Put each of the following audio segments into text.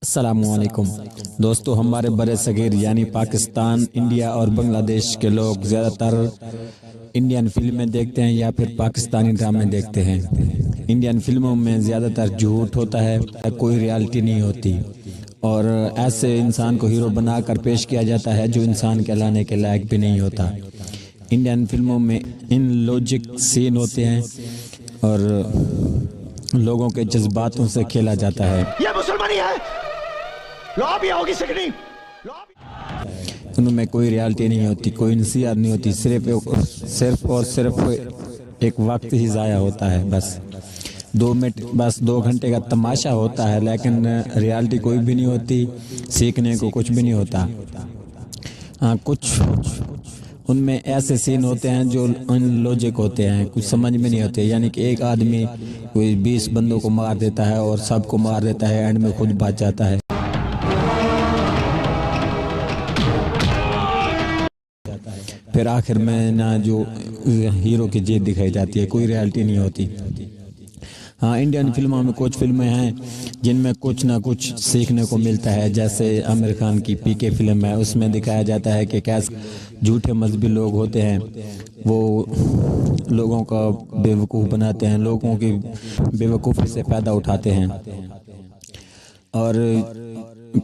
السلام علیکم دوستو، ہمارے برے صغیر یعنی پاکستان، انڈیا اور بنگلہ دیش کے لوگ زیادہ تر انڈین فلمیں دیکھتے ہیں یا پھر پاکستانی ڈرامے دیکھتے ہیں۔ انڈین فلموں میں زیادہ تر جھوٹ ہوتا ہے، کوئی ریالٹی نہیں ہوتی، اور ایسے انسان کو ہیرو بنا کر پیش کیا جاتا ہے جو انسان کہلانے کے لائق بھی نہیں ہوتا۔ انڈین فلموں میں ان لوجک سین ہوتے ہیں اور لوگوں کے جذباتوں سے کھیلا جاتا ہے۔ یہ مسلمانی ہے، لابی ہوگی سکنی، ان میں کوئی ریالٹی نہیں ہوتی، کوئی نصیحت نہیں ہوتی، صرف ایک وقت ہی ضائع ہوتا ہے۔ بس 2 گھنٹے کا تماشا ہوتا ہے، لیکن ریالٹی کوئی بھی نہیں ہوتی، سیکھنے کو کچھ بھی نہیں ہوتا۔ ہاں، کچھ ان میں ایسے سین ہوتے ہیں جو ان لوجک ہوتے ہیں، کچھ سمجھ میں نہیں ہوتے، یعنی کہ ایک آدمی کوئی 20 بندوں کو مار دیتا ہے اور سب کو مار دیتا ہے، اینڈ میں خود بچ جاتا ہے۔ پھر آخر میں جو ہیرو کی جیت دکھائی جاتی ہے، کوئی ریالٹی نہیں ہوتی۔ ہاں، انڈین فلموں میں کچھ فلمیں ہیں جن میں کچھ نہ کچھ سیکھنے کو ملتا ہے، جیسے عامر خان کی PK فلم ہے، اس میں دکھایا جاتا ہے کہ کیسے جھوٹے مذہبی لوگ ہوتے ہیں، وہ لوگوں کا بیوقوف بناتے ہیں، لوگوں کی بیوقوفی سے فائدہ اٹھاتے ہیں۔ اور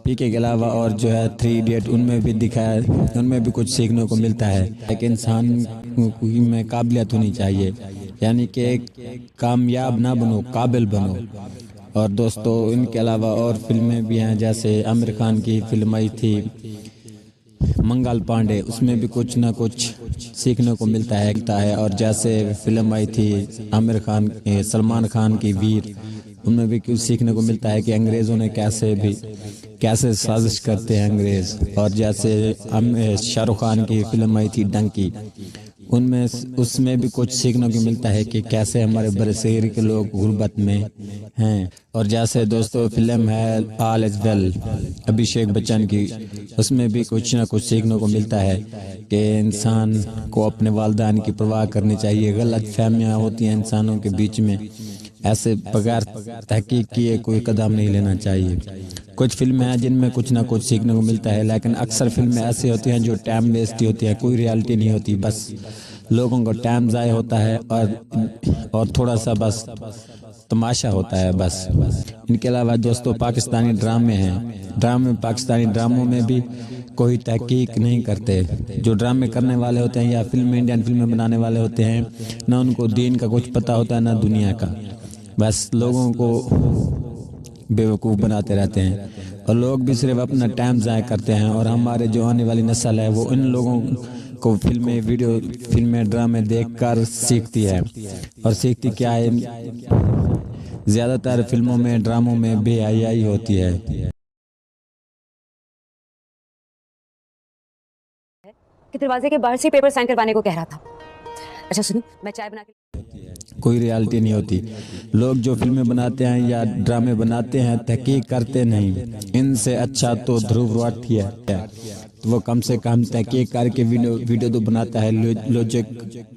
PK کے علاوہ اور جو ہے 3 ایڈیٹ، ان میں بھی دکھایا، ان میں بھی کچھ سیکھنے کو ملتا ہے۔ ایک انسان میں قابلیت ہونی چاہیے، یعنی کہ کامیاب نہ بنو، قابل بنو۔ اور دوستو، ان کے علاوہ اور فلمیں بھی ہیں، جیسے عامر خان کی فلم آئی تھی منگل پانڈے، اس میں بھی کچھ نہ کچھ سیکھنے کو ملتا ہے۔ اور جیسے فلم آئی تھی سلمان خان کی ویر، ان میں بھی کچھ سیکھنے کو ملتا ہے کہ انگریزوں نے کیسے سازش کرتے ہیں انگریز۔ اور جیسے شاہ رخ خان کی فلم آئی تھی ڈنکی، اس میں بھی کچھ سیکھنے کو ملتا ہے کہ کیسے ہمارے برصغیر کے لوگ غربت میں ہیں۔ اور جیسے دوستو فلم ہے آل از ویل ابھیشیک بچن کی، اس میں بھی کچھ نہ کچھ سیکھنے کو ملتا ہے کہ انسان کو اپنے والدین کی پرواہ کرنی چاہیے۔ غلط فہمیاں ہوتی ہیں انسانوں کے بیچ میں، ایسے بغیر تحقیق کیے کوئی قدم نہیں لینا چاہیے۔ کچھ فلمیں ہیں جن میں کچھ نہ کچھ سیکھنے کو ملتا ہے، لیکن اکثر فلمیں ایسی ہوتی ہیں جو ٹائم ویسٹ ہوتی ہیں، کوئی ریالٹی نہیں ہوتی، بس لوگوں کا ٹائم ضائع ہوتا ہے اور تھوڑا سا بس تماشا ہوتا ہے بس۔ ان کے علاوہ دوستو پاکستانی ڈرامے ہیں، پاکستانی ڈراموں میں بھی کوئی تحقیق نہیں کرتے۔ جو ڈرامے کرنے والے ہوتے ہیں یا انڈین فلمیں بنانے والے ہوتے ہیں، نہ ان کو دین کا کچھ پتہ ہوتا ہے نہ دنیا کا، بس لوگوں کو بیوقوف بناتے رہتے ہیں، اور لوگ بھی صرف اپنا ٹائم ضائع کرتے ہیں۔ اور ہمارے جو آنے والی نسل ہے وہ ان لوگوں کو فلمیں ڈرامے دیکھ کر سیکھتی ہے، اور سیکھتی کیا ہے؟ زیادہ تر فلموں میں ڈراموں میں بے حیائی ہوتی ہے۔ کہ دروازے کے باہر سے پیپر سائن کروانے کو کہہ رہا تھا۔ اچھا سنو، میں چائے بنا کے کوئی ریالٹی نہیں ہوتی۔ لوگ جو فلمیں بناتے ہیں یا ڈرامے بناتے ہیں تحقیق کرتے نہیں۔ ان سے اچھا تو دھرو راٹھ ہی ہے، وہ کم سے کم تحقیق کر کے ویڈیو تو بناتا ہے، لوجک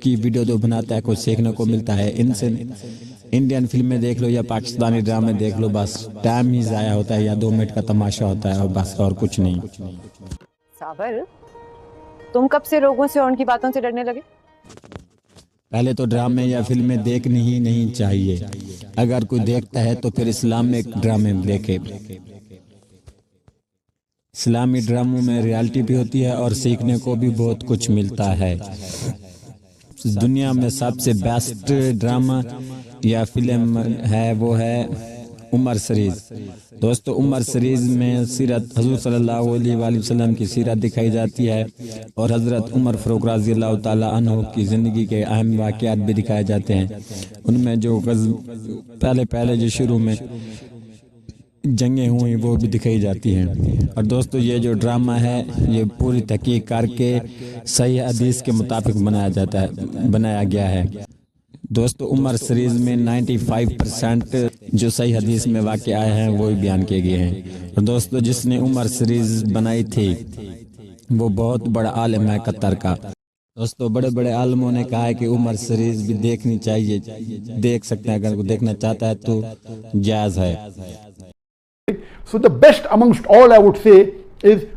کی ویڈیو تو بناتا ہے، کچھ سیکھنے کو ملتا ہے۔ ان سے انڈین فلمیں دیکھ لو یا پاکستانی ڈرامے دیکھ لو، بس ٹائم ہی ضائع ہوتا ہے، یا 2 منٹ کا تماشا ہوتا ہے، اور بس اور کچھ نہیں۔ صابر، تم کب سے لوگوں سے اور ان کی باتوں سے ڈرنے لگے؟ پہلے تو ڈرامے یا فلمیں دیکھنی ہی نہیں چاہیے۔ اگر کوئی دیکھتا ہے تو پھر اسلامک ڈرامے دیکھے۔ اسلامی ڈراموں میں ریالٹی بھی ہوتی ہے اور سیکھنے کو بھی بہت کچھ ملتا ہے۔ دنیا میں سب سے بیسٹ ڈرامہ یا فلم ہے وہ ہے عمر سیریز۔ دوستو، عمر سیریز میں سیرت حضور صلی اللہ علیہ وآلہ وسلم کی سیرت دکھائی جاتی ہے، اور حضرت عمر فاروق رضی اللہ تعالی عنہ کی زندگی کے اہم واقعات بھی دکھائے جاتے ہیں۔ ان میں جو پہلے جو شروع میں جنگیں ہوئی وہ بھی دکھائی جاتی ہیں۔ اور دوستو، یہ جو ڈرامہ ہے یہ پوری تحقیق کر کے صحیح حدیث کے مطابق بنایا گیا ہے۔ دوستو، عمر سیریز میں 95% جو صحیح حدیث میں واقع آئے ہیں وہی بیان کیے گئے ہیں۔ اور دوستو، جس نے عمر سیریز بنائی تھی وہ بہت بڑا عالم ہے قطر کا۔ دوستو، بڑے بڑے عالموں نے کہا ہے کہ عمر سیریز بھی دیکھنی چاہیے، دیکھ سکتے ہیں، اگر کوئی دیکھنا چاہتا ہے تو جائز ہے۔ So the best amongst all I would say is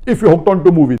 If you're hooked on to movies.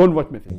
don't watch message.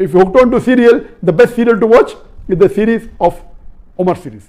If you're hooked on to serial, the best serial to watch is the series of Umar series.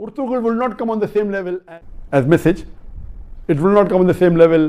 Urtugul will not come on the same level as message. It will not come on the same level